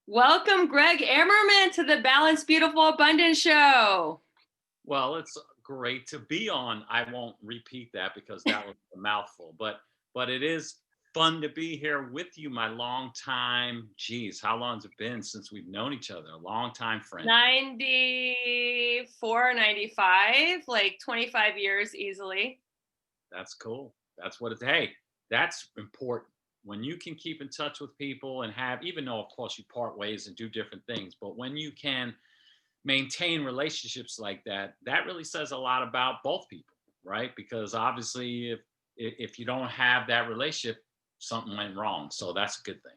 Welcome, Gregg Amerman, to the Balanced, Beautiful, Abundant Show. Well, it's great to be on. I won't repeat that because that was a mouthful, but it is fun to be here with you, my long time. Geez, how long has it been since we've known each other? A long time friend. 94, 95, like 25 years easily. That's cool. That's what it's. Hey, that's important. When you can keep in touch with people and have, even though of course you part ways and do different things, but when you can maintain relationships like that, that really says a lot about both people, right? Because obviously, if you don't have that relationship, something went wrong. So that's a good thing.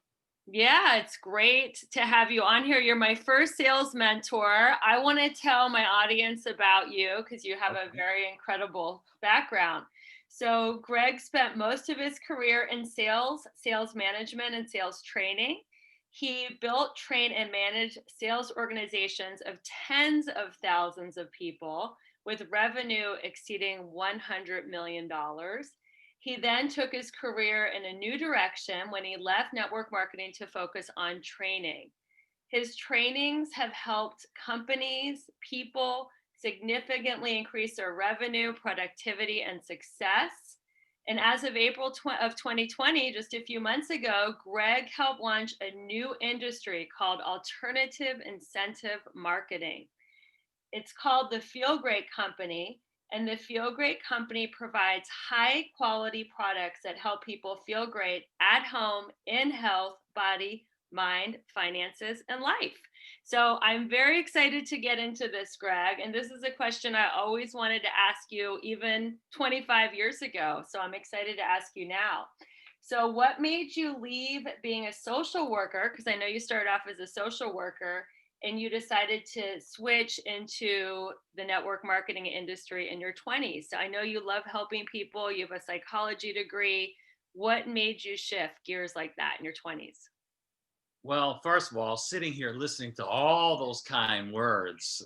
Yeah, it's great to have you on here. You're my first sales mentor. I want to tell my audience about you because you have a Okay. very incredible background. So, Greg spent most of his career in sales, sales management, and sales training. He built, trained, and managed sales organizations of tens of thousands of people with revenue exceeding $100 million. He then took his career in a new direction when he left network marketing to focus on training. His trainings have helped companies, people significantly increase their revenue, productivity, and success. And as of April of 2020, just a few months ago, Greg helped launch a new industry called alternative incentive marketing. It's called the Feel Great Company. And the Feel Great Company provides high quality products that help people feel great at home, in health, body, mind, finances, and life. So I'm very excited to get into this, Greg. And this is a question I always wanted to ask you even 25 years ago. So I'm excited to ask you now. So, what made you leave being a social worker? Because I know you started off as a social worker and you decided to switch into the network marketing industry in your 20s. So I know you love helping people, you have a psychology degree. What made you shift gears like that in your 20s? Well, first of all, sitting here listening to all those kind words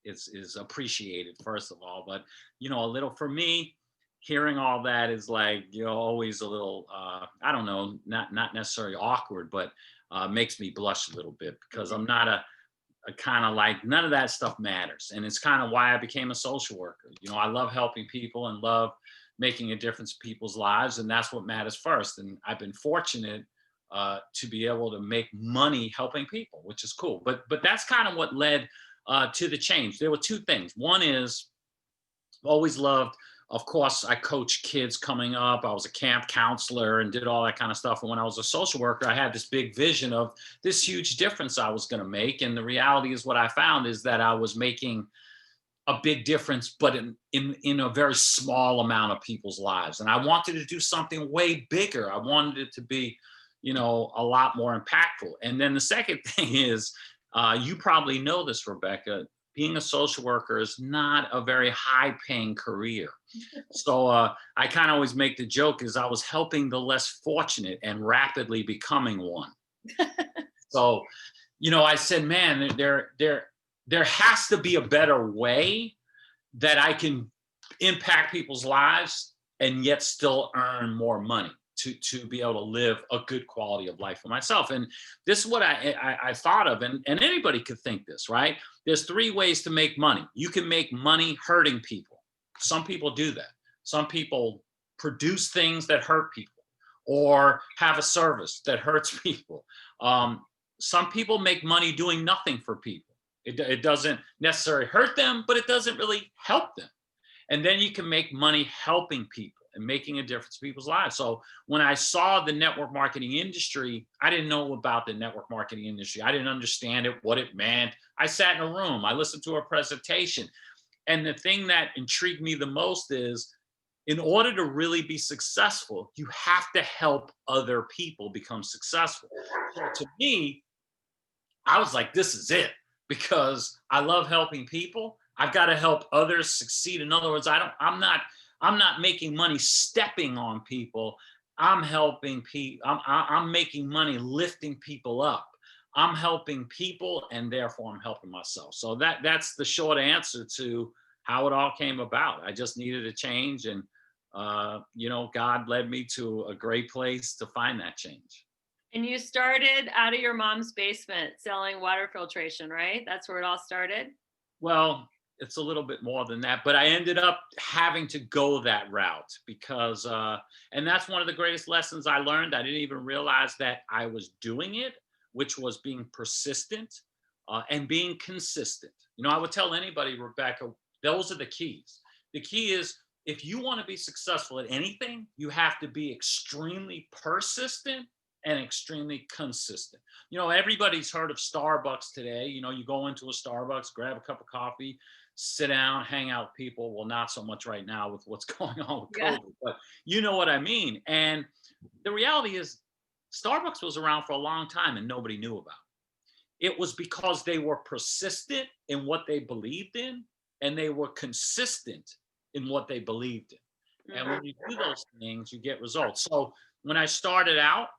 is appreciated. First of all, but a little for me, hearing all that is like always a little I don't know, not necessarily awkward, but makes me blush a little bit because I'm not a kind of like none of that stuff matters, and it's kind of why I became a social worker. I love helping people and love making a difference in people's lives, and that's what matters first. And I've been fortunate to be able to make money helping people, which is cool. But that's kind of what led to the change. There were two things. One is always loved, of course, I coached kids coming up. I was a camp counselor and did all that kind of stuff. And when I was a social worker, I had this big vision of this huge difference I was going to make. And the reality is, what I found is that I was making a big difference, but in a very small amount of people's lives. And I wanted to do something way bigger. I wanted it to be, a lot more impactful. And then the second thing is, you probably know this, Rebecca, being a social worker is not a very high paying career. So I kind of always make the joke is I was helping the less fortunate and rapidly becoming one. So, I said, man, there has to be a better way that I can impact people's lives and yet still earn more money to be able to live a good quality of life for myself. And this is what I thought of, and anybody could think this, right? There's three ways to make money. You can make money hurting people. Some people do that. Some people produce things that hurt people or have a service that hurts people. Some people make money doing nothing for people. It doesn't necessarily hurt them, but it doesn't really help them. And then you can make money helping people and making a difference in people's lives. So when I saw the network marketing industry, I didn't know about the network marketing industry. I didn't understand it, what it meant. I sat in a room, I listened to a presentation. And the thing that intrigued me the most is, in order to really be successful, you have to help other people become successful. So to me, I was like, this is it, because I love helping people. I've got to help others succeed. In other words, I'm not making money stepping on people. I'm helping people. I'm making money lifting people up. I'm helping people, and therefore I'm helping myself. So that's the short answer to how it all came about. I just needed a change, and God led me to a great place to find that change. And you started out of your mom's basement selling water filtration, right? That's where it all started? Well, it's a little bit more than that, but I ended up having to go that route because, and that's one of the greatest lessons I learned. I didn't even realize that I was doing it, which was being persistent and being consistent. You know, I would tell anybody, Rebecca, those are the keys. The key is if you want to be successful at anything, you have to be extremely persistent and extremely consistent. You know, everybody's heard of Starbucks today. You know, you go into a Starbucks, grab a cup of coffee, sit down, hang out with people. Well, not so much right now with what's going on with Yeah. COVID, but you know what I mean. And the reality is, Starbucks was around for a long time and nobody knew about it. It was because they were persistent in what they believed in and they were consistent in what they believed in. And Mhm. when you do those things, you get results. So when I started out,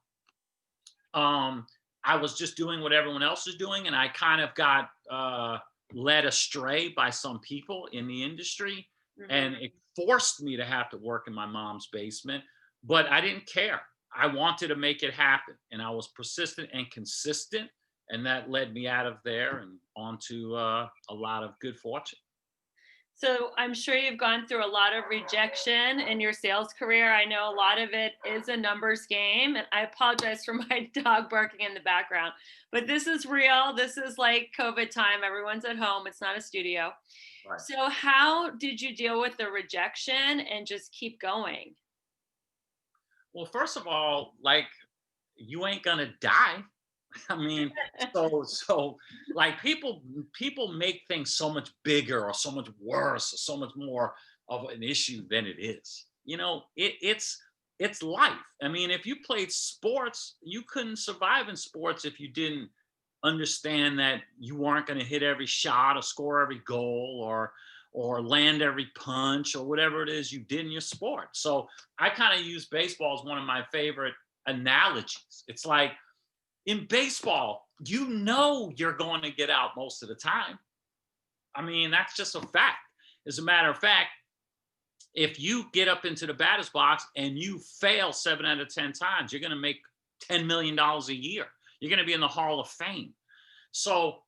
um, I was just doing what everyone else is doing, and I kind of got led astray by some people in the industry, and Mhm. it forced me to have to work in my mom's basement. But I didn't care. I wanted to make it happen, and I was persistent and consistent, and that led me out of there and onto a lot of good fortune. So I'm sure you've gone through a lot of rejection in your sales career. I know a lot of it is a numbers game, and I apologize for my dog barking in the background. But this is real. This is like COVID time. Everyone's at home. It's not a studio. Right. So how did you deal with the rejection and just keep going? Well, first of all, like you ain't gonna die. I mean, so like people make things so much bigger or so much worse or so much more of an issue than it is. You know, it's life. I mean, if you played sports, you couldn't survive in sports if you didn't understand that you weren't going to hit every shot or score every goal or land every punch or whatever it is you did in your sport. So I kind of use baseball as one of my favorite analogies. It's like in baseball, you know you're going to get out most of the time. I mean, that's just a fact. As a matter of fact, if you get up into the batter's box and you fail 7 out of 10 times, you're going to make $10 million a year. You're going to be in the Hall of Fame. So,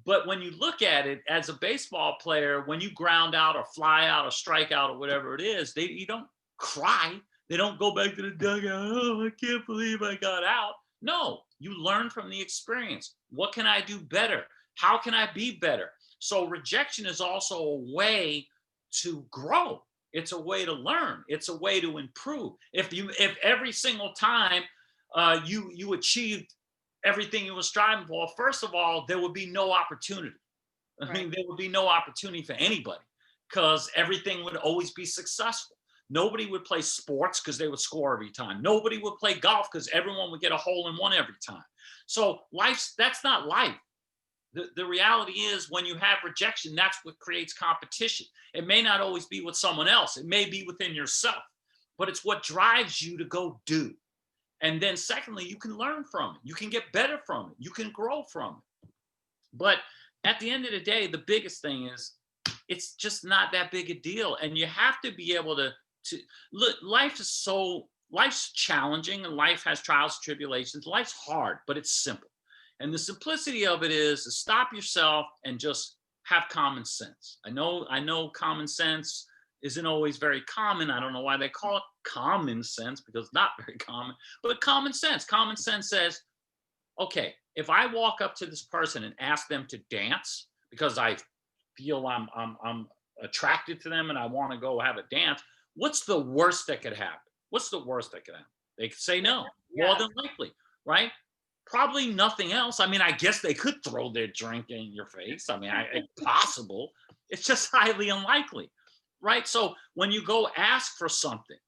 but when you look at it as a baseball player, when you ground out or fly out or strike out or whatever it is, you don't cry. They don't go back to the dugout. Oh, I can't believe I got out. No, you learn from the experience. What can I do better? How can I be better? So rejection is also a way to grow. It's a way to learn. It's a way to improve. If every single time you achieved everything you were striving for, first of all, there would be no opportunity. I Right. mean, there would be no opportunity for anybody because everything would always be successful. Nobody would play sports because they would score every time. Nobody would play golf because everyone would get a hole in one every time. So that's not life. The reality is when you have rejection, that's what creates competition. It may not always be with someone else. It may be within yourself, but it's what drives you to go do. And then secondly, you can learn from it. You can get better from it. You can grow from it. But at the end of the day, the biggest thing is it's just not that big a deal. And you have to be able to look, life's challenging and life has trials and tribulations. Life's hard, but it's simple. And the simplicity of it is to stop yourself and just have common sense. I know common sense isn't always very common. I don't know why they call it common sense because it's not very common, but common sense. Common sense says, okay, if I walk up to this person and ask them to dance because I feel I'm attracted to them and I want to go have a dance, what's the worst that could happen? What's the worst that could happen? They could say no, more Yeah. than likely, right? Probably nothing else. I mean, I guess they could throw their drink in your face. I mean, it's possible. It's just highly unlikely, right? So when you go ask for something,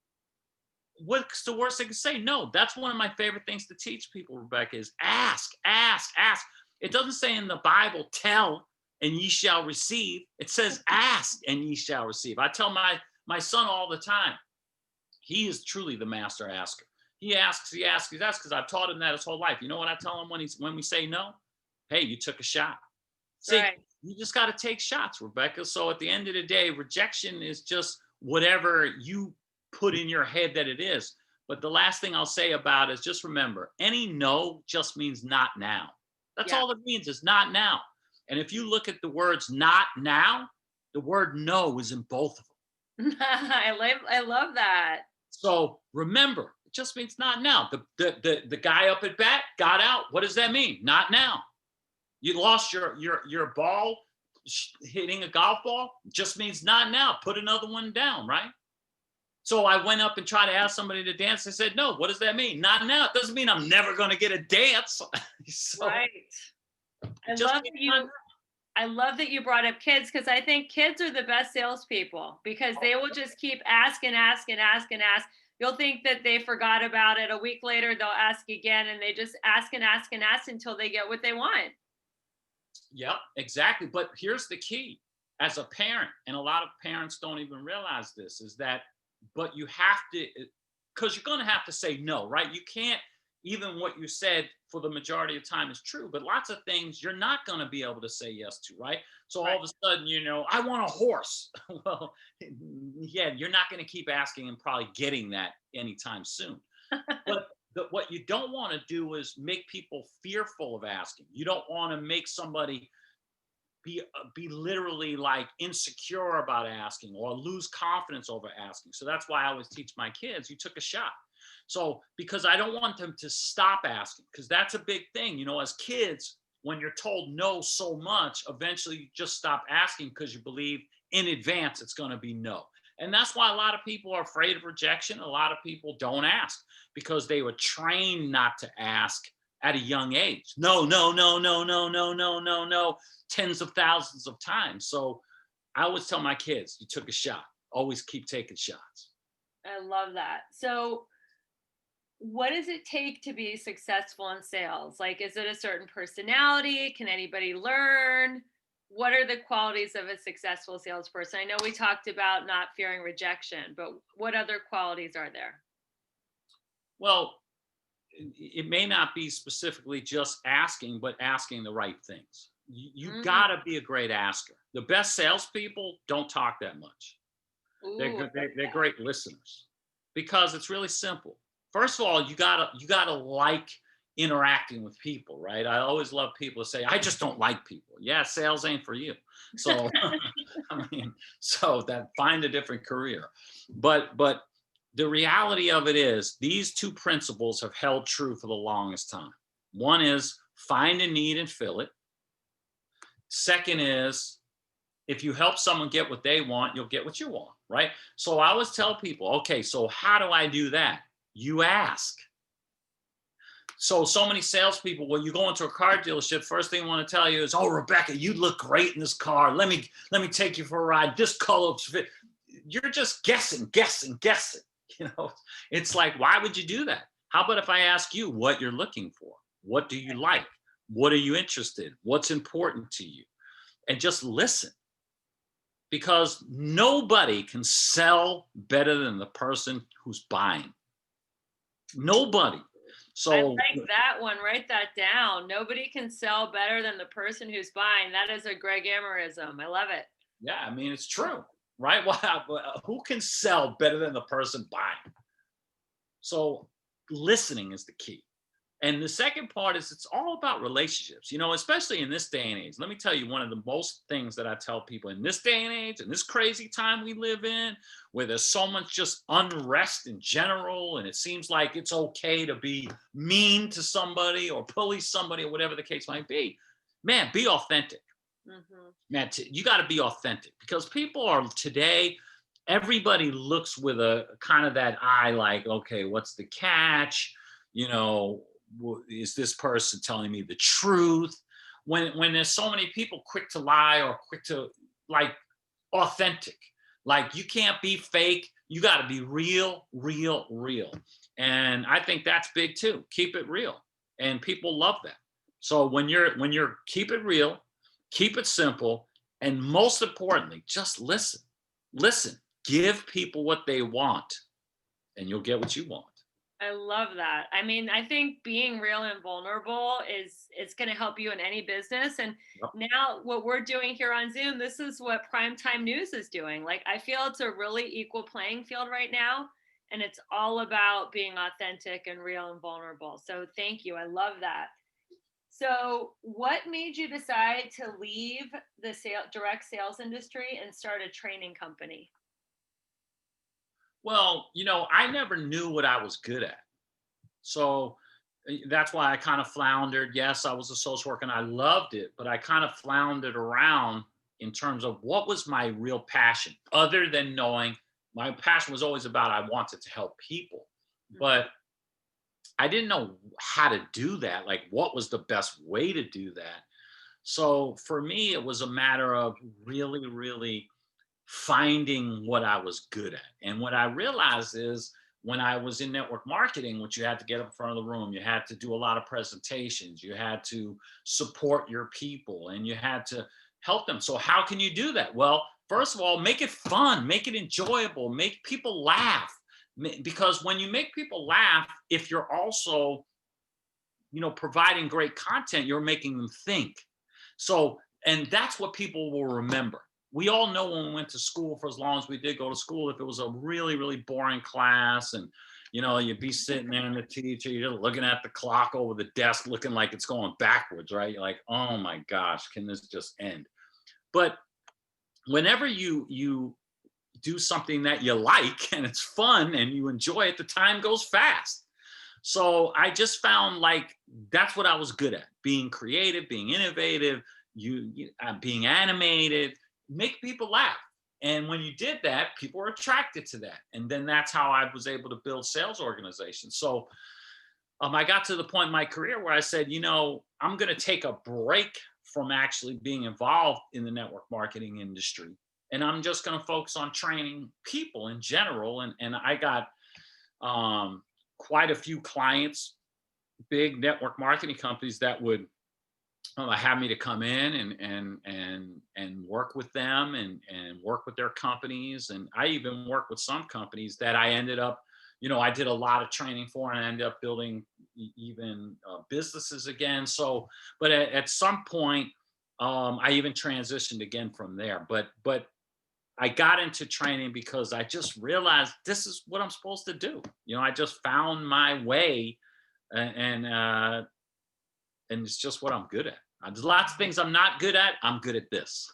what's the worst they can say? No. That's one of my favorite things to teach people, Rebecca, is ask, ask, ask. It doesn't say in the Bible, tell and ye shall receive. It says ask and ye shall receive. I tell my son all the time, he is truly the master asker. He asks, he asks, he asks, because I've taught him that his whole life. You know what I tell him when we say no? Hey, you took a shot. See, Right. you just got to take shots, Rebecca. So at the end of the day, rejection is just whatever you put in your head that it is. But the last thing I'll say about it is just remember, any no just means not now. That's Yeah. all it means is not now. And if you look at the words not now, the word no is in both of them. I love that. So remember, it just means not now. The guy up at bat got out. What does that mean? Not now. You lost your ball hitting a golf ball. Just means not now. Put another one down, right? So I went up and tried to ask somebody to dance. They said, no, what does that mean? Not now. It doesn't mean I'm never going to get a dance. So Right. I it just love means that not you I love that you brought up kids because I think kids are the best salespeople because they will just keep asking, asking, asking, ask. You'll think that they forgot about it. A week later, they'll ask again, and they just ask and ask and ask until they get what they want. Yep, exactly. But here's the key as a parent, and a lot of parents don't even realize this, is that, but you have to, because you're going to have to say no, right? You can't, even what you said for the majority of time is true, but lots of things you're not going to be able to say yes to, right? So all Right. of a sudden, I want a horse. Well, yeah, you're not going to keep asking and probably getting that anytime soon. But what you don't want to do is make people fearful of asking. You don't want to make somebody be literally like insecure about asking or lose confidence over asking. So that's why I always teach my kids, you took a shot. So because I don't want them to stop asking, because that's a big thing. As kids, when you're told no so much, eventually you just stop asking because you believe in advance it's going to be no. And that's why a lot of people are afraid of rejection. A lot of people don't ask because they were trained not to ask at a young age. No, no, no, no, no, no, no, no, no, tens of thousands of times. So I always tell my kids, you took a shot. Always keep taking shots. I love that. So, what does it take to be successful in sales? Like, is it a certain personality? Can anybody learn? What are the qualities of a successful salesperson? I know we talked about not fearing rejection, but what other qualities are there? Well, it may not be specifically just asking, but asking the right things. You Mm, got to be a great asker. The best salespeople don't talk that much. They're ooh, I good. like They're that. great listeners because it's really simple. First of all, you gotta like interacting with people, right? I always love people to say, "I just don't like people." Yeah, sales ain't for you. So, I mean, so that find a different career. But the reality of it is, these two principles have held true for the longest time. One is find a need and fill it. Second is if you help someone get what they want, you'll get what you want, right? So I always tell people, okay, so how do I do that? You ask. So many salespeople, when you go into a car dealership, first thing they want to tell you is, "Oh, Rebecca, you look great in this car. Let me take you for a ride. This color fit." You're just guessing, guessing, guessing. You know, it's like, why would you do that? How about if I ask you what you're looking for? What do you like? What are you interested in? What's important to you? And just listen because nobody can sell better than the person who's buying. Nobody. I So like that one. Write that down. Nobody can sell better than the person who's buying. That is a Greg Amerism. I love it. yeah, I mean it's true, right? Well, who can sell better than the person buying? So listening is the key. And the second part is it's all about relationships, especially in this day and age. Let me tell you, one of the most things that I tell people in this day and age, in this crazy time we live in, where there's so much just unrest in general, and it seems like it's okay to be mean to somebody or bully somebody or whatever the case might be. Man, be authentic. Hmm. Man, you got to be authentic because people are today, everybody looks with a kind of that eye like, okay, what's the catch? You know, is this person telling me the truth? When there's so many people quick to lie or quick to like authentic, like you can't be fake. You got to be real, real, real. And I think that's big too. Keep it real, and people love that. So when you're keep it real, keep it simple, and most importantly, just listen. Listen. Give people what they want, and you'll get what you want. I love that. I mean, I think being real and vulnerable is going to help you in any business. And Yep. now what we're doing here on Zoom, this is what primetime news is doing. Like I feel it's a really equal playing field right now. And it's all about being authentic and real and vulnerable. So thank you. I love that. So, what made you decide to leave the direct sales industry and start a training company? Well, I never knew what I was good at. So that's why I kind of floundered. Yes, I was a social worker and I loved it, but I kind of floundered around in terms of what was my real passion, other than knowing my passion was always about I wanted to help people. Mhm. But I didn't know how to do that, like what was the best way to do that. So for me, it was a matter of really, really finding what I was good at. And what I realized is when I was in network marketing, which you had to get up in front of the room, you had to do a lot of presentations, you had to support your people, and you had to help them. So, how can you do that? Well, first of all, make it fun, make it enjoyable, make people laugh. Because when you make people laugh, if you're also providing great content, you're making them think. So, and that's what people will remember. We all know when we went to school, for as long as we did go to school, if it was a really, really boring class and you'd be sitting there and the teacher, you're looking at the clock over the desk, looking like it's going backwards, right? You're like, oh my gosh, can this just end? But whenever you do something that you like and it's fun and you enjoy it, the time goes fast. So I just found like that's what I was good at: being creative, being innovative, being animated, make people laugh. And when you did that, people were attracted to that. And then that's how I was able to build sales organizations. So I got to the point in my career where I said, I'm going to take a break from actually being involved in the network marketing industry. And I'm just going to focus on training people in general. And I got um, quite a few clients, big network marketing companies that would have me to come in and work with them and work with their companies. And I even work with some companies that I ended up, I did a lot of training for, and I ended up building even businesses again. So, but at some point, I even transitioned again from there. But I got into training because I just realized this is what I'm supposed to do. I just found my way, and it's just what I'm good at. There's lots of things I'm not good at. I'm good at this.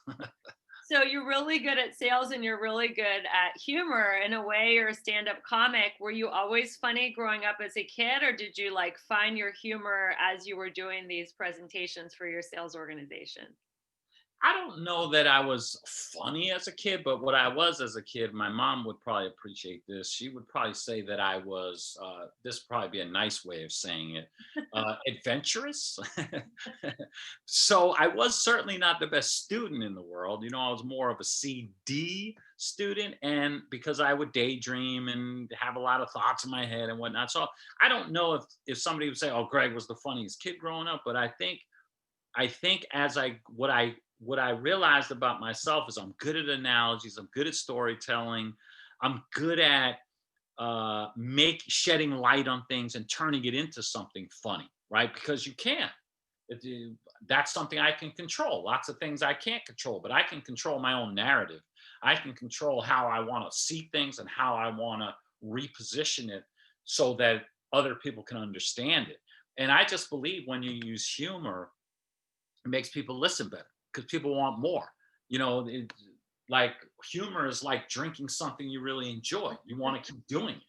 So you're really good at sales and you're really good at humor in a way. You're a stand-up comic. Were you always funny growing up as a kid, or did you like find your humor as you were doing these presentations for your sales organization? I don't know that I was funny as a kid, but what I was as a kid, my mom would probably appreciate this. She would probably say that I was, this would probably be a nice way of saying it, adventurous. So I was certainly not the best student in the world. I was more of a CD student. And because I would daydream and have a lot of thoughts in my head and whatnot. So I don't know if somebody would say, oh, Greg was the funniest kid growing up, but I think as what I realized about myself is I'm good at analogies, I'm good at storytelling, I'm good at make shedding light on things and turning it into something funny, right? Because you can. That's something I can control. Lots of things I can't control, but I can control my own narrative. I can control how I want to see things and how I want to reposition it so that other people can understand it. And I just believe when you use humor, it makes people listen better because people want more. Like humor is like drinking something you really enjoy. You want to keep doing it.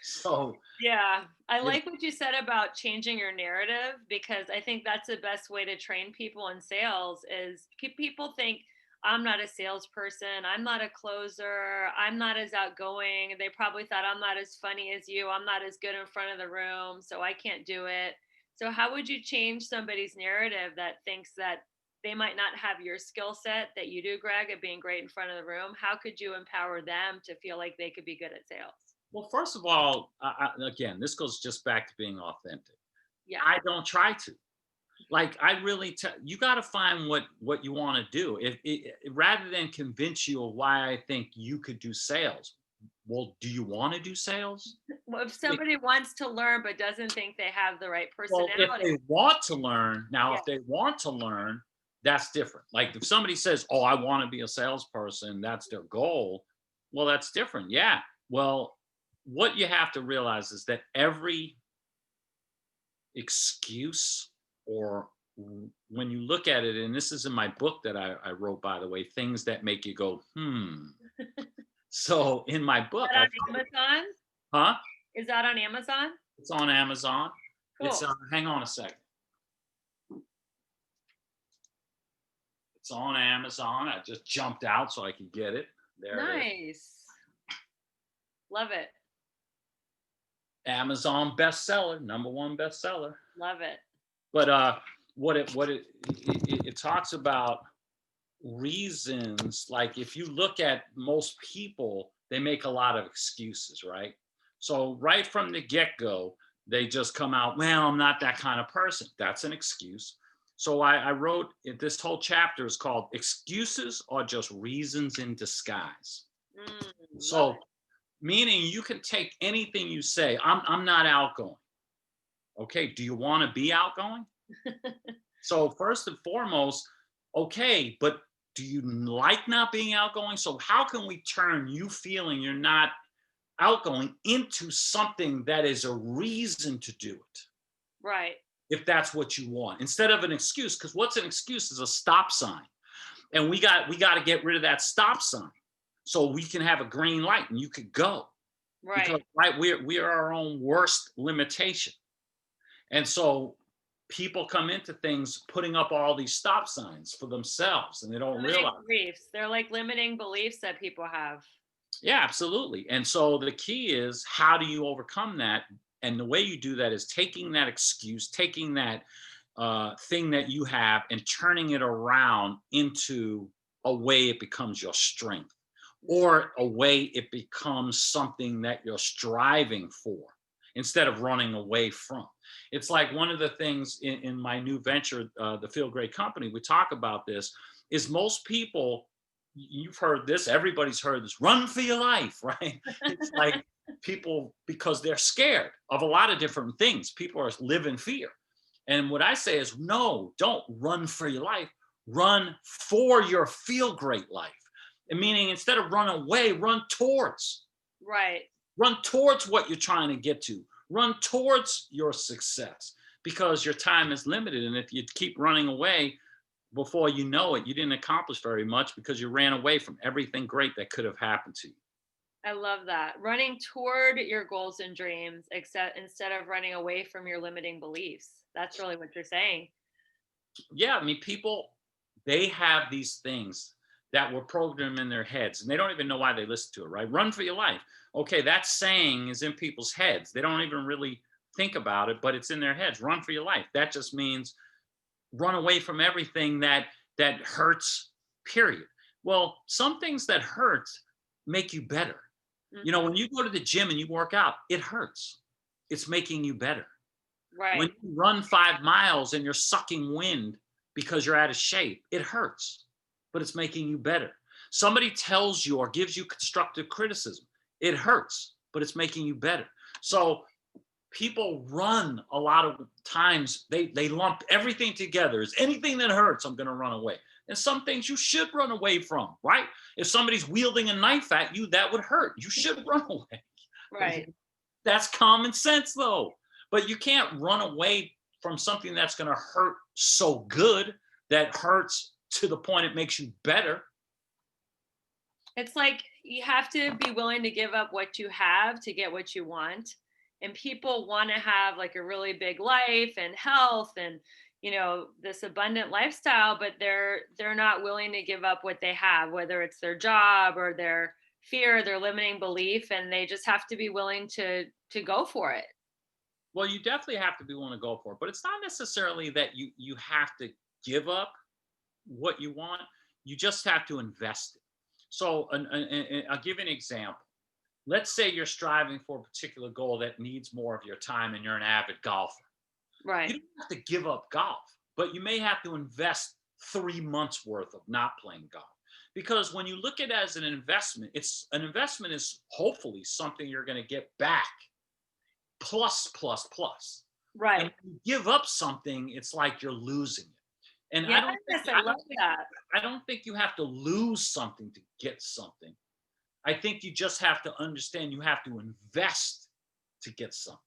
So, Yeah, I it, like what you said about changing your narrative, because I think that's the best way to train people in sales is people think I'm not a salesperson, I'm not a closer, I'm not as outgoing. They probably thought I'm not as funny as you, I'm not as good in front of the room, so I can't do it. So how would you change somebody's narrative that thinks that they might not have your skill set that you do, Greg, at being great in front of the room? How could you empower them to feel like they could be good at sales? well, first of all, again, this goes just back to being authentic. Yeah. I don't try to. Like I really, you got to find what you want to do. Rather than convince you of why I think you could do sales. Well, do you want to do sales? Well, if somebody wants to learn but doesn't think they have the right Well, if personality, they want to learn, now, yeah, if they want to learn, that's different. Like if somebody says, "Oh, I want to be a salesperson," that's their goal. Well, that's different. Yeah. Well, what you have to realize is that every excuse, or when you look at it, and this is in my book that I wrote, by the way, things that make you go, hmm. So in my book, That on Amazon? huh? Is that on Amazon? It's on Amazon. It's Cool. hang on a second. It's on Amazon. I just jumped out so I could get it. There it is. Nice. Love it. Amazon bestseller, #1 bestseller. Love it. But what it talks about reasons, like if you look at most people, they make a lot of excuses, right? So right from the get-go, they just come out, well, I'm not that kind of person. That's an excuse. So I wrote this whole chapter is called Excuses Are Just Reasons in Disguise. Love So it. meaning you can take anything you say, I'm not outgoing. Okay, do you want to be outgoing? So first and foremost, okay, but do you like not being outgoing? So how can we turn you feeling you're not outgoing into something that is a reason to do it, Right. if that's what you want, instead of an excuse? Because what's an excuse is a stop sign, and we got to get rid of that stop sign so we can have a green light and you could go. Because Right. right, we are our own worst limitation. And so people come into things putting up all these stop signs for themselves, and they don't Limiting realize. beliefs. They're like limiting beliefs that people have. Yeah, absolutely. And so the key is, how do you overcome that? And the way you do that is taking that excuse, taking that thing that you have, and turning it around into a way it becomes your strength, or a way it becomes something that you're striving for instead of running away from. It's like one of the things in my new venture, the Feel Great Company, we talk about this, is most people, you've heard this, everybody's heard this, run for your life, right? It's like people, because they're scared of a lot of different things, people are live in fear. And what I say is, no, don't run for your life, run for your feel great life. And meaning, instead of run away, Right. run towards what you're trying to get to, run towards your success, because your time is limited. And if you keep running away, before you know it, you didn't accomplish very much because you ran away from everything great that could have happened to you. I love that. Running toward your goals and dreams, except instead of running away from your limiting beliefs. That's really what you're saying. Yeah, I mean, people, they have these things that were programmed in their heads, and they don't even know why they listen to it, right? Run for your life. Okay, that saying is in people's heads. They don't even really think about it, but it's in their heads. Run for your life. That just means run away from everything that hurts, period. Well, some things that hurt make you better. You know, Mhm. when you go to the gym and you work out, it hurts. It's making you better. When Right. you run 5 miles and you're sucking wind because you're out of shape, it hurts, but it's making you better. Somebody tells you or gives you constructive criticism, it hurts, but it's making you better. So people run a lot of times, they lump everything together. Is anything that hurts, I'm going to run away. And some things you should run away from, right? If somebody's wielding a knife at you, that would hurt. You should run away. Right. That's common sense, though. But you can't run away from something that's going to hurt so good, that hurts to the point it makes you better. It's like you have to be willing to give up what you have to get what you want. And people want to have like a really big life and health and this abundant lifestyle, but they're not willing to give up what they have, whether it's their job or their fear, their limiting belief, and they just have to be willing to go for it. Well, you definitely have to be willing to go for it, but it's not necessarily that you have to give up what you want. You just have to invest it. So I'll give you an example. Let's say you're striving for a particular goal that needs more of your time, and you're an avid golfer. You Right. don't have to give up golf, but you may have to invest 3 months worth of not playing golf. Because when you look at it as an investment, it's an investment is hopefully something you're going to get back, plus, plus, plus. And Right. when you give up something, it's like you're losing it. And Yes, I love that. I don't think you have to lose something to get something. I think you just have to understand you have to invest to get something.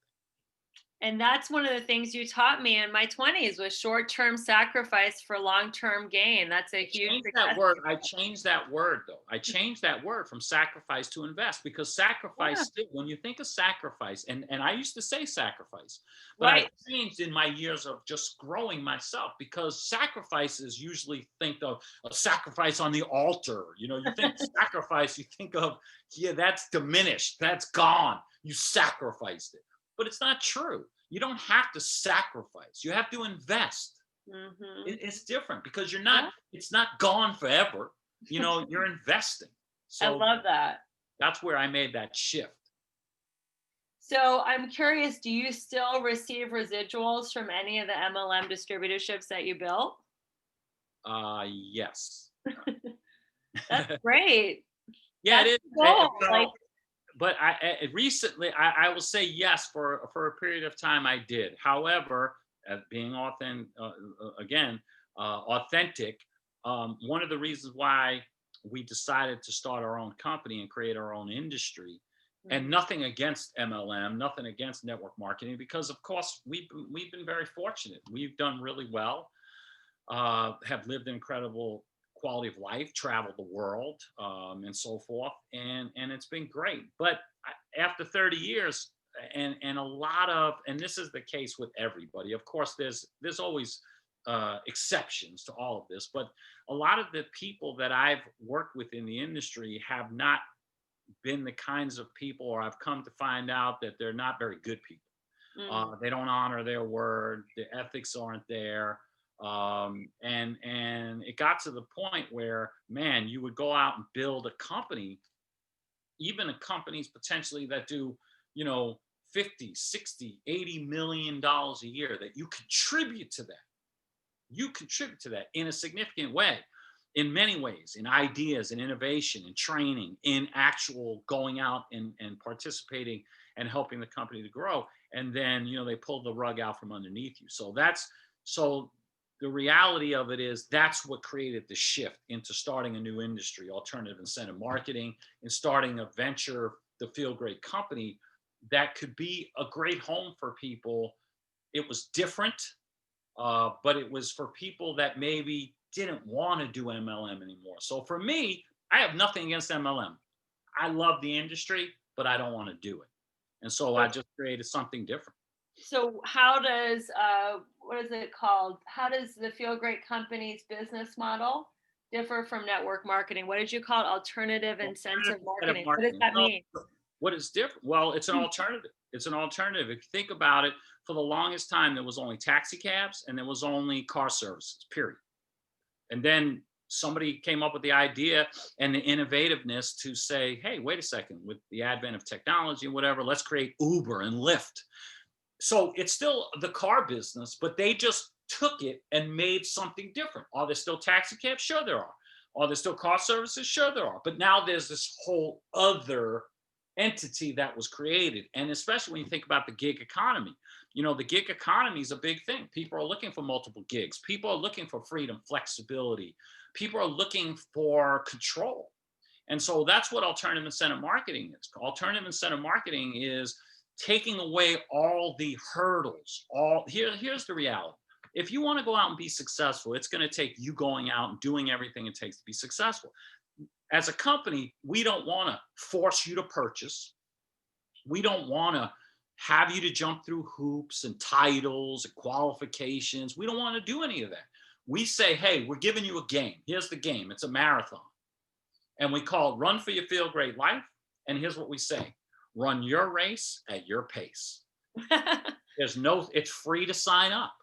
And that's one of the things you taught me in my 20s was short-term sacrifice for long-term gain. That's a huge Change that success. word. I changed that word though. I changed that word from sacrifice to invest, because Yeah, sacrifice still, when you think of sacrifice, and I used to say sacrifice, but I right. changed in my years of just growing myself, because sacrifice is usually think of a sacrifice on the altar. You think sacrifice, you think of, yeah, that's diminished, that's gone. You sacrificed it. But it's not true. You don't have to sacrifice. You have to invest. Hmm. It's different, because Yeah, it's not gone forever. You're investing. I So love that. that's where I made that shift. So I'm curious, do you still receive residuals from any of the MLM distributorships that you built? Yes. That's great. Yeah, it That's is. the goal. Like, Well, but recently, I will say yes, for a period of time I did. However, being again, authentic. One of the reasons why we decided to start our own company and create our own industry, and mm, nothing against MLM, nothing against network marketing, because of course we've been very fortunate. We've done really well, have lived an incredible quality of life, traveled the world, and so forth, and it's been great. But after 30 years, and a lot of, and this is the case with everybody. Of course, there's always exceptions to all of this, but a lot of the people that I've worked with in the industry have not been the kinds of people, or I've come to find out that they're not very good people. mm, They don't honor their word. The ethics aren't there. And it got to the point where, man, you would go out and build a company, even companies potentially that do, you know, 50, 60, 80 million dollars a year, that you contribute to that. You contribute to that in a significant way, in many ways, in ideas, in innovation, in training, in actual going out and participating and helping the company to grow. And then, they pull the rug out from underneath you. So the reality of it is, that's what created the shift into starting a new industry, alternative incentive marketing, and starting a venture, the Feel Great company, that could be a great home for people. It was different, but it was for people that maybe didn't want to do MLM anymore. So for me, I have nothing against MLM. I love the industry, but I don't want to do it. And so I so, just created something different. so how does what is it called? How does the Feel Great Company's business model differ from network marketing? What did you call it? Alternative Alternative incentive instead of marketing. What does marketing. that mean? What is different? Well, it's an alternative. It's an alternative. If you think about it, for the longest time, there was only taxi cabs and there was only car services, period. And then somebody came up with the idea and the innovativeness to say, hey, wait a second, with the advent of technology and whatever, let's create Uber and Lyft. So it's still the car business, but they just took it and made something different. Are there still taxi cabs? Sure, there are. Are there still car services? Sure, there are. But now there's this whole other entity that was created. And especially when you think about the gig economy, the gig economy is a big thing. People are looking for multiple gigs. People are looking for freedom, flexibility. People are looking for control. And so that's what alternative incentive marketing is. Alternative incentive marketing is taking away all the hurdles. Here's the reality. If you want to go out and be successful, it's going to take you going out and doing everything it takes to be successful. As a company, we don't want to force you to purchase. We don't want to have you to jump through hoops and titles and qualifications. We don't want to do any of that. We say, hey, we're giving you a game. Here's the game. It's a marathon. And we call it Run for Your Feel Great Life. And here's what we say: run your race at your pace. It's free to sign up.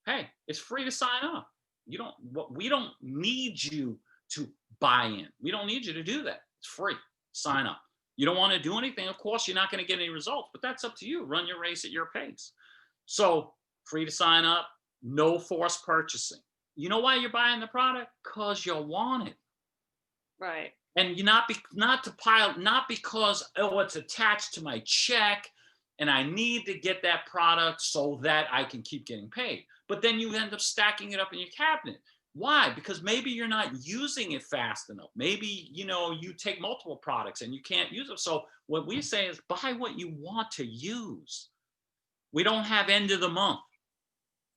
Hey, it's free to sign up. We don't need you to buy in. We don't need you to do that. It's free. Sign up. You don't want to do anything, of course, you're not going to get any results, but that's up to you. Run your race at your pace. So free to sign up, no forced purchasing. You know why you're buying the product? Because you want it. Right. And you not because, oh, it's attached to my check and I need to get that product so that I can keep getting paid. But then you end up stacking it up in your cabinet. Why? Because maybe you're not using it fast enough. Maybe, you take multiple products and you can't use them. So what we say is buy what you want to use. We don't have end of the month.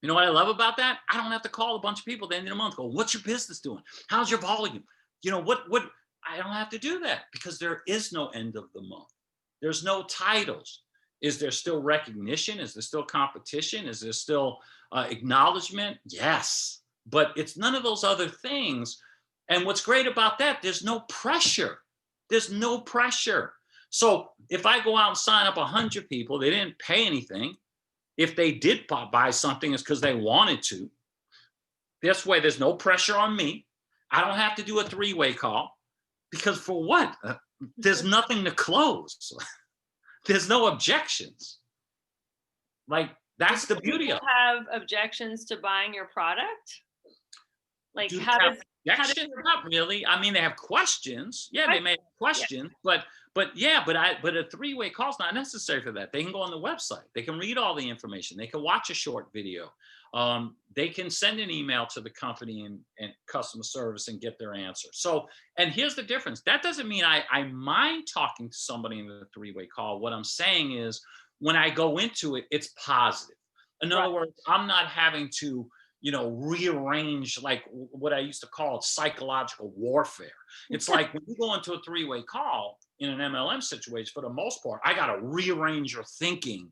You know what I love about that? I don't have to call a bunch of people at the end of the month. Go, what's your business doing? How's your volume? What? I don't have to do that because there is no end of the month. There's no titles. Is there still recognition? Is there still competition? Is there still acknowledgement? Yes, but it's none of those other things. And what's great about that, there's no pressure. There's no pressure. So if I go out and sign up 100 people, they didn't pay anything. If they did buy something, it's because they wanted to. This way, there's no pressure on me. I don't have to do a three-way call because for what? There's nothing to close. There's no objections. Like, that's the beauty of it. Have objections to buying your product? Like, Do they how have does objections? Not really. I mean, they have questions. Yeah, they may have questions, but a three-way call is not necessary for that. They can go on the website. They can read all the information. They can watch a short video. They can send an email to the company and customer service and get their answer. So, and here's the difference. That doesn't mean I mind talking to somebody in the three-way call. What I'm saying is when I go into it, it's positive. In other words, I'm not having to rearrange like what I used to call it psychological warfare. It's like when you go into a three-way call in an MLM situation, for the most part, I got to rearrange your thinking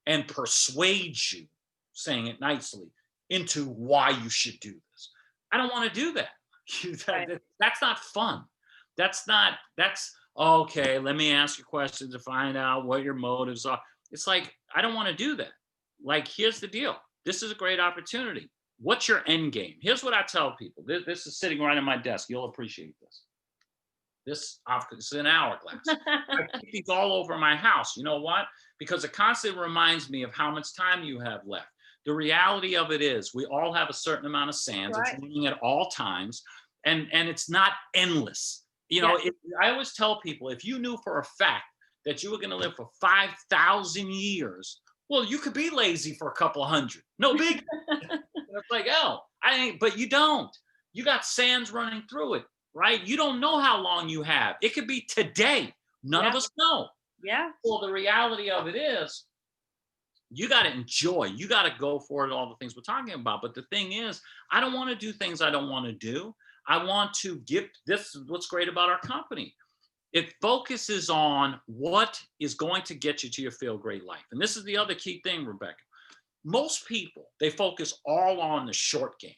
and persuade you, saying it nicely, into why you should do this. I don't want to do that. That's not fun. That's okay. Let me ask you questions to find out what your motives are. It's like, I don't want to do that. Like, here's the deal. This is a great opportunity. What's your end game? Here's what I tell people. This is sitting right on my desk. You'll appreciate this. This is an hourglass. I keep these all over my house. You know what? Because it constantly reminds me of how much time you have left. The reality of it is we all have a certain amount of sands. It's running at all times. And it's not endless. I always tell people, if you knew for a fact that you were going to live for 5,000 years, well, you could be lazy for a couple of hundred. No big. It's like, oh, I ain't, but you don't. You got sands running through it, right? You don't know how long you have. It could be today. None of us know. Yeah. Well, the reality of it is, you got to enjoy. You got to go for it, all the things we're talking about. But the thing is, I don't want to do things I don't want to do. I want to give, this is what's great about our company. It focuses on what is going to get you to your feel great life. And this is the other key thing, Rebecca. Most people, they focus all on the short game.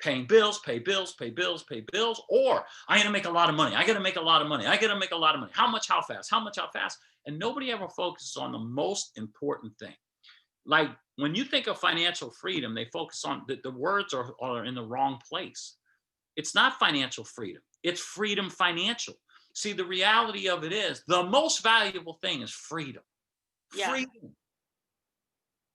Paying bills, pay bills, pay bills, pay bills, or I got to make a lot of money. I got to make a lot of money. I got to make a lot of money. How much, how fast? How much, how fast? And nobody ever focuses on the most important thing. Like when you think of financial freedom, they focus on the words are in the wrong place. It's not financial freedom. It's freedom financial. See, the reality of it is the most valuable thing is freedom. Yeah. Freedom.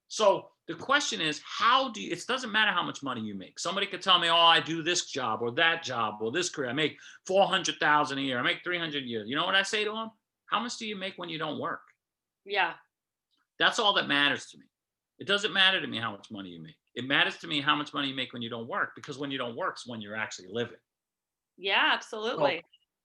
So the question is, it doesn't matter how much money you make. Somebody could tell me, oh, I do this job or that job or this career. I make 400,000 a year. I make 300 a year. You know what I say to them? How much do you make when you don't work? Yeah. That's all that matters to me. It doesn't matter to me how much money you make. It matters to me how much money you make when you don't work, because when you don't work is when you're actually living. Yeah, absolutely.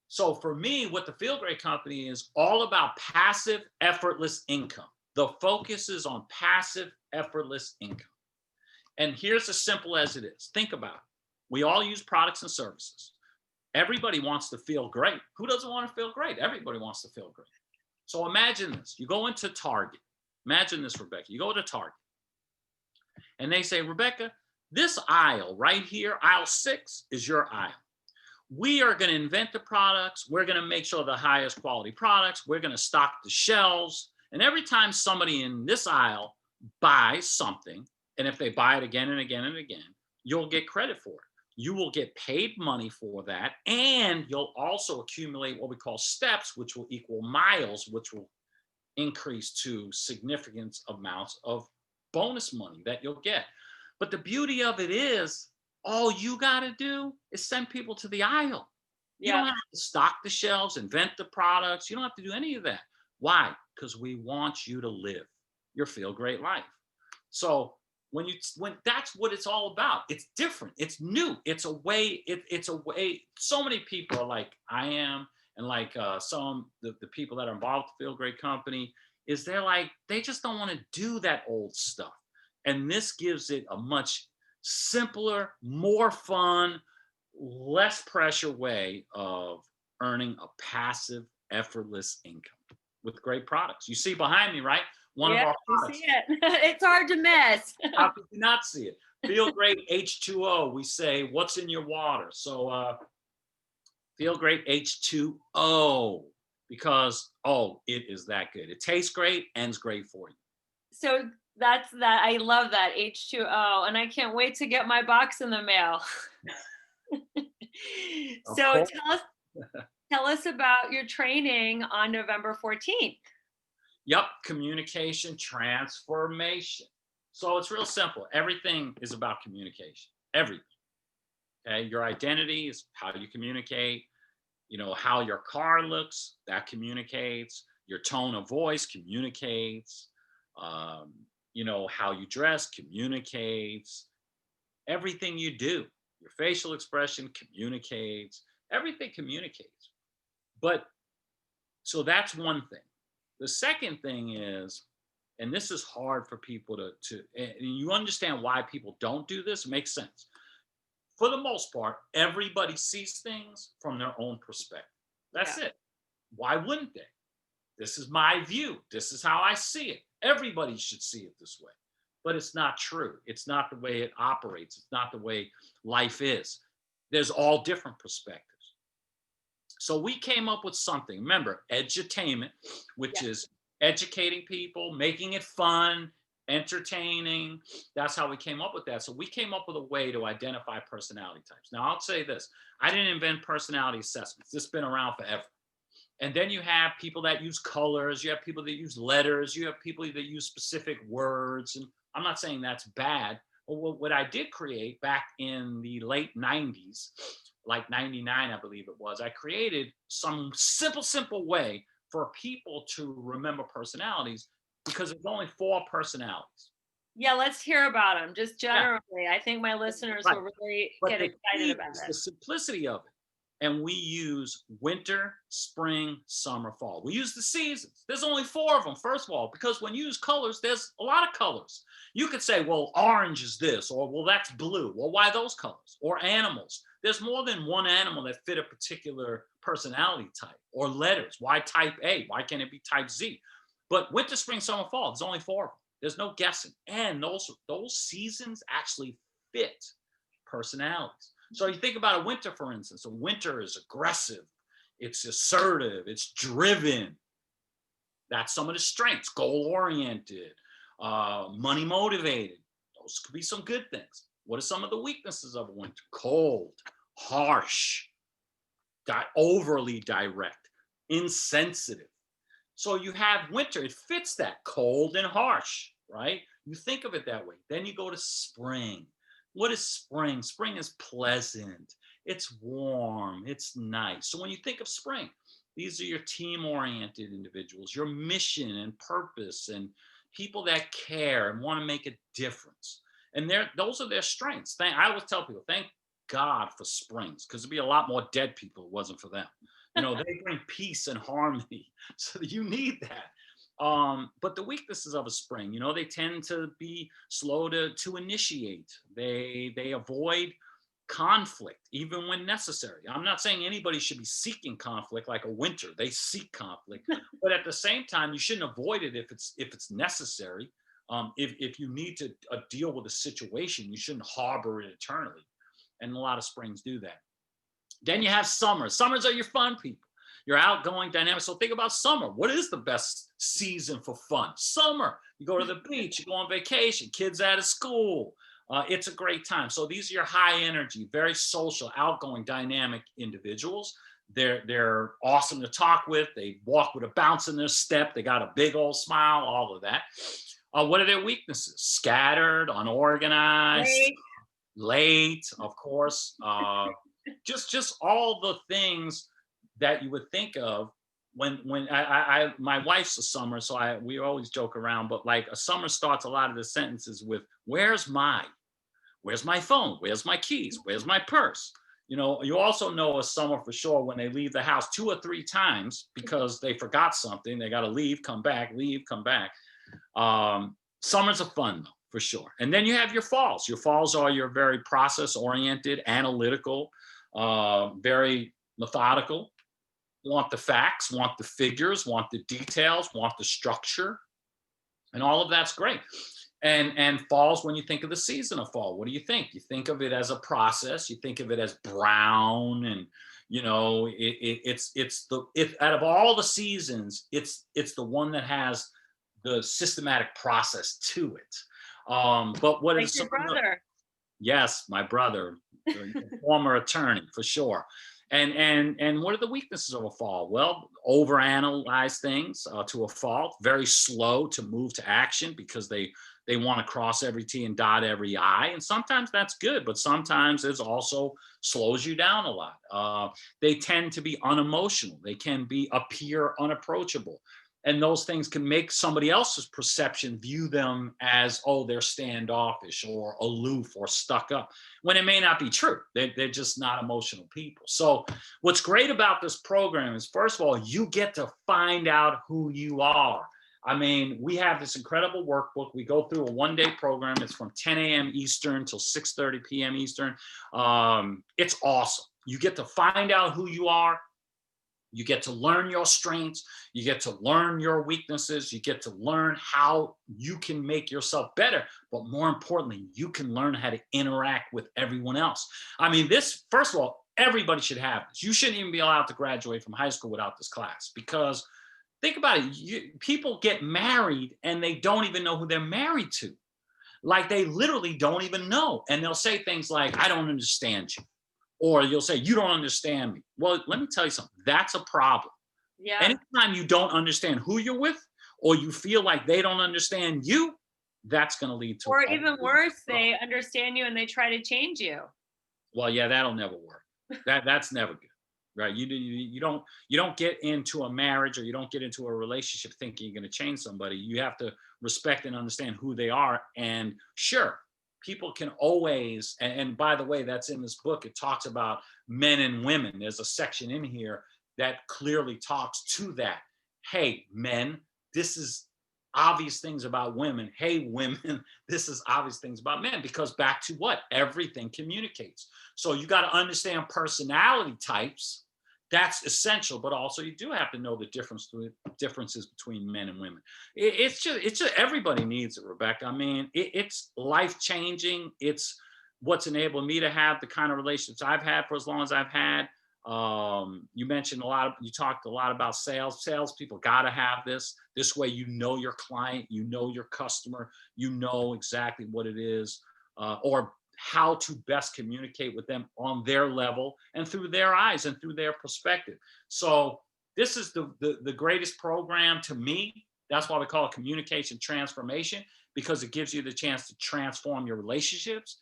So for me, what the Feel Great Company is all about passive, effortless income. The focus is on passive, effortless income. And here's as simple as it is. Think about it. We all use products and services. Everybody wants to feel great. Who doesn't want to feel great? Everybody wants to feel great. So imagine this. You go into Target. Imagine this, Rebecca. You go to Target. And they say, Rebecca, this aisle right here, aisle 6 is your aisle. We are going to invent the products. We're going to make sure the highest quality products. We're going to stock the shelves. And every time somebody in this aisle buys something, and if they buy it again and again and again, you'll get credit for it. You will get paid money for that. And you'll also accumulate what we call steps, which will equal miles, which will increase to significant amounts of bonus money that you'll get. But the beauty of it is, all you got to do is send people to the aisle. You don't have to stock the shelves, invent the products. You don't have to do any of that. Why? Because we want you to live your feel great life. So when that's what it's all about. It's different. It's new. It's a way. It's a way. So many people are like I am, and like some the people that are involved with the Feel Great Company is they're like they just don't want to do that old stuff, and this gives it a much simpler, more fun, less pressure way of earning a passive, effortless income with great products. You see behind me, right? One of Yeah, our you products. see it. It's hard to miss. How could you not see it? Feel Great H2O. We say, what's in your water? So Feel Great H2O because, oh, it is that good. It tastes great and it's great for you. So that's that. I love that H2O, and I can't wait to get my box in the mail. Of So course. tell us about your training on November 14th. Yep, communication transformation. So it's real simple. Everything is about communication. Everything. Okay. Your identity is how you communicate. You know, how your car looks, that communicates. Your tone of voice communicates. Um, you know, how you dress communicates. Everything you do, your facial expression communicates. Everything communicates. But so that's one thing. The second thing is, and this is hard for people to and you understand why people don't do this, it makes sense. For the most part, everybody sees things from their own perspective. That's Yeah. it. Why wouldn't they? This is my view. This is how I see it. Everybody should see it this way. But it's not true. It's not the way it operates. It's not the way life is. There's all different perspectives. So we came up with something. Remember, edutainment, which Yeah. is educating people, making it fun, entertaining. That's how we came up with that. So we came up with a way to identify personality types. Now, I'll say this. I didn't invent personality assessments. This has been around forever. And then you have people that use colors, you have people that use letters, you have people that use specific words. And I'm not saying that's bad. But what I did create back in the late 90s, like 99, I believe it was, I created some simple way for people to remember personalities because there's only 4 personalities. Yeah, let's hear about them. Just Yeah, generally, I think my listeners right. will really But get the excited key about is the this. simplicity of it. And we use winter, spring, summer, fall. We use the seasons. There's only 4 of them, first of all, because when you use colors, there's a lot of colors. You could say, well, orange is this, or well, that's blue. Well, why those colors? Or animals. There's more than one animal that fit a particular personality type, or letters. Why type A? Why can't it be type Z? But winter, spring, summer, fall, there's only 4 of them. There's no guessing. And those seasons actually fit personalities. So you think about a winter, for instance. A winter is aggressive, it's assertive, it's driven. That's some of the strengths. Goal oriented, money motivated. Those could be some good things. What are some of the weaknesses of a winter? Cold, harsh, overly direct, insensitive. So you have winter, it fits that cold and harsh, right? You think of it that way. Then you go to spring. What is spring? Spring is pleasant, it's warm, it's nice. So when you think of spring, these are your team oriented individuals, your mission and purpose, and people that care and want to make a difference. And those are their strengths. I always tell people, thank God for springs, because there'd be a lot more dead people if it wasn't for them. You know, they bring peace and harmony. So you need that. But the weaknesses of a spring, you know, they tend to be slow to initiate. They avoid conflict even when necessary. I'm not saying anybody should be seeking conflict like a winter. They seek conflict, but at the same time, you shouldn't avoid it if it's necessary. If you need to deal with a situation, you shouldn't harbor it eternally. And a lot of springs do that. Then you have summer. Summers are your fun people. You're outgoing, dynamic. So think about summer. What is the best season for fun? Summer. You go to the beach, you go on vacation, kids out of school. It's a great time. So these are your high energy, very social, outgoing, dynamic individuals. They're awesome to talk with. They walk with a bounce in their step. They got a big old smile, all of that. What are their weaknesses? Scattered, unorganized, late, of course. Just all the things that you would think of when my wife's a summer, so we always joke around, but like a summer starts a lot of the sentences with where's my phone? Where's my keys? Where's my purse? You know, you also know a summer for sure when they leave the house 2 or 3 times because they forgot something. They got to leave, come back, leave, come back. Summers are fun though, for sure. And then you have your falls. Your falls are your very process oriented, analytical, very methodical. Want the facts, want the figures, want the details, want the structure, and all of that's great. And falls, when you think of the season of fall, what do you think? You think of it as a process. You think of it as brown, and you know it's out of all the seasons, it's the one that has the systematic process to it. But what Like is your some of the, brother. yes, my brother, former attorney for sure. And what are the weaknesses of a fall? Well, overanalyze things to a fault. Very slow to move to action because they want to cross every T and dot every I. And sometimes that's good, but sometimes it also slows you down a lot. They tend to be unemotional. They can appear unapproachable. And those things can make somebody else's perception view them as, oh, they're standoffish or aloof or stuck up, when it may not be true. They're just not emotional people. So what's great about this program is, first of all, you get to find out who you are. I mean, we have this incredible workbook. We go through a one-day program. It's from 10 a.m. Eastern till 6:30 p.m. Eastern. It's awesome. You get to find out who you are. You get to learn your strengths. You get to learn your weaknesses. You get to learn how you can make yourself better. But more importantly, you can learn how to interact with everyone else. I mean, this, first of all, everybody should have this. You shouldn't even be allowed to graduate from high school without this class, because think about it. People get married and they don't even know who they're married to. Like, they literally don't even know. And they'll say things like, I don't understand you. Or you'll say, you don't understand me. Well, let me tell you something. That's a problem. Yeah. Anytime you don't understand who you're with, or you feel like they don't understand you, that's going to lead to Or a even big worse, problem. they understand you and they try to change you. Well, yeah, that'll never work. That's never good, right? You don't get into a marriage, or you don't get into a relationship thinking you're going to change somebody. You have to respect and understand who they are. And sure, people can always, and by the way, that's in this book. It talks about men and women. There's a section in here that clearly talks to that. Hey, men, this is obvious things about women. Hey, women, this is obvious things about men, because back to what? Everything communicates. So you got to understand personality types. That's essential, but also you do have to know the differences between men and women. It's just everybody needs it, Rebecca. I mean, it's life changing. It's what's enabled me to have the kind of relationships I've had for as long as I've had. You talked a lot about sales. Salespeople got to have this. This way, you know your client, you know your customer, you know exactly what it is, or how to best communicate with them on their level and through their eyes and through their perspective. So this is the greatest program to me. That's why we call it communication transformation, because it gives you the chance to transform your relationships,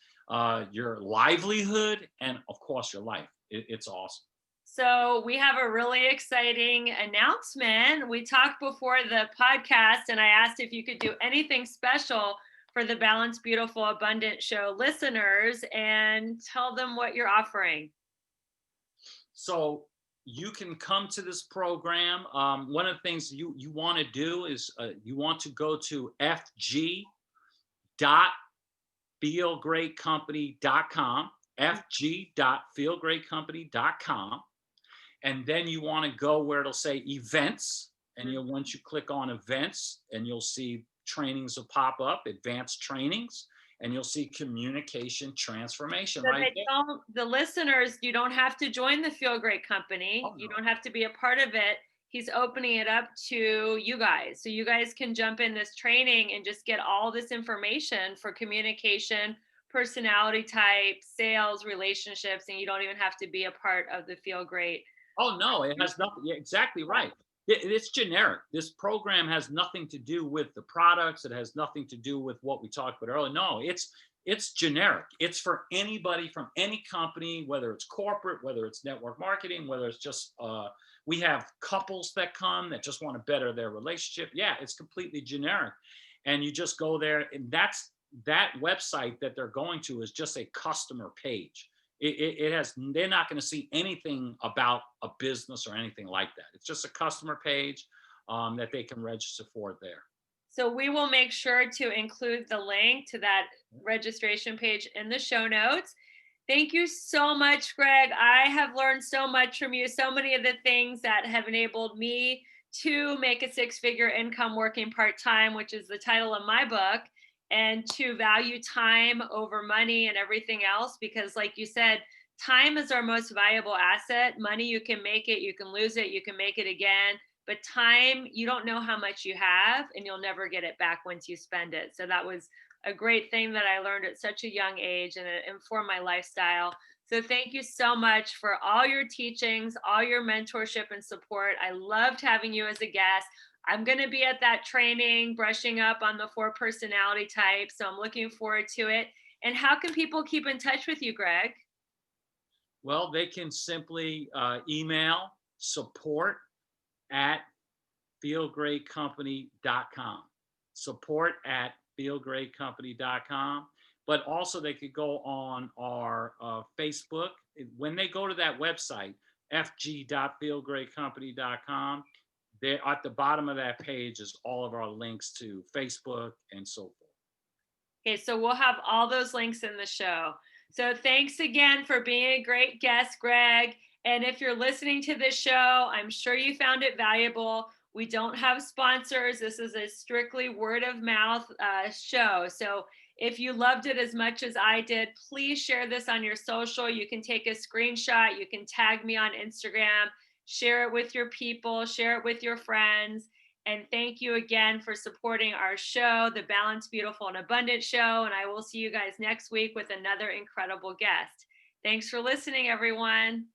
your livelihood, and of course your life. It's awesome. So we have a really exciting announcement. We talked before the podcast, and I asked if you could do anything special for the Balanced, Beautiful, Abundant Show listeners, and tell them what you're offering. So you can come to this program. One of the things you want to do is you want to go to fg.feelgreatcompany.com, fg.feelgreatcompany.com. And then you want to go where it'll say events. And once you click on events, and you'll see trainings will pop up, advanced trainings, and you'll see communication transformation So right there. the listeners, you don't have to join the Feel Great Company. Oh, no. You don't have to be a part of it. He's opening it up to you guys. So you guys can jump in this training and just get all this information for communication, personality type, sales, relationships, and you don't even have to be a part of the Feel Great. Oh, no, it has nothing. Yeah, exactly right. It's generic. This program has nothing to do with the products. It has nothing to do with what we talked about earlier. No, it's generic. It's for anybody from any company, whether it's corporate, whether it's network marketing, whether it's just We have couples that come that just want to better their relationship. Yeah, it's completely generic. And you just go there, and that website that they're going to is just a customer page. It has, they're not going to see anything about a business or anything like that. It's just a customer page that they can register for there. So we will make sure to include the link to that registration page in the show notes. Thank you so much, Gregg. I have learned so much from you, so many of the things that have enabled me to make a six-figure income working part-time, which is the title of my book, and to value time over money and everything else. Because, like you said, time is our most valuable asset. Money, you can make it, you can lose it, you can make it again. But time, you don't know how much you have, and you'll never get it back once you spend it. So that was a great thing that I learned at such a young age, and it informed my lifestyle. So thank you so much for all your teachings, all your mentorship and support. I loved having you as a guest. I'm going to be at that training, brushing up on the 4 personality types. So I'm looking forward to it. And how can people keep in touch with you, Gregg? Well, they can simply email support at feelgreatcompany.com. Support at feelgreatcompany.com. But also, they could go on our Facebook. When they go to that website, fg.feelgreatcompany.com, there at the bottom of that page is all of our links to Facebook and so forth. Okay, so we'll have all those links in the show. So thanks again for being a great guest, Gregg. And if you're listening to this show, I'm sure you found it valuable. We don't have sponsors. This is a strictly word of mouth show. So if you loved it as much as I did, please share this on your social. You can take a screenshot. You can tag me on Instagram, share it with your people, share it with your friends. And thank you again for supporting our show, the Balanced, Beautiful, and Abundant Show. And I will see you guys next week with another incredible guest. Thanks for listening, everyone.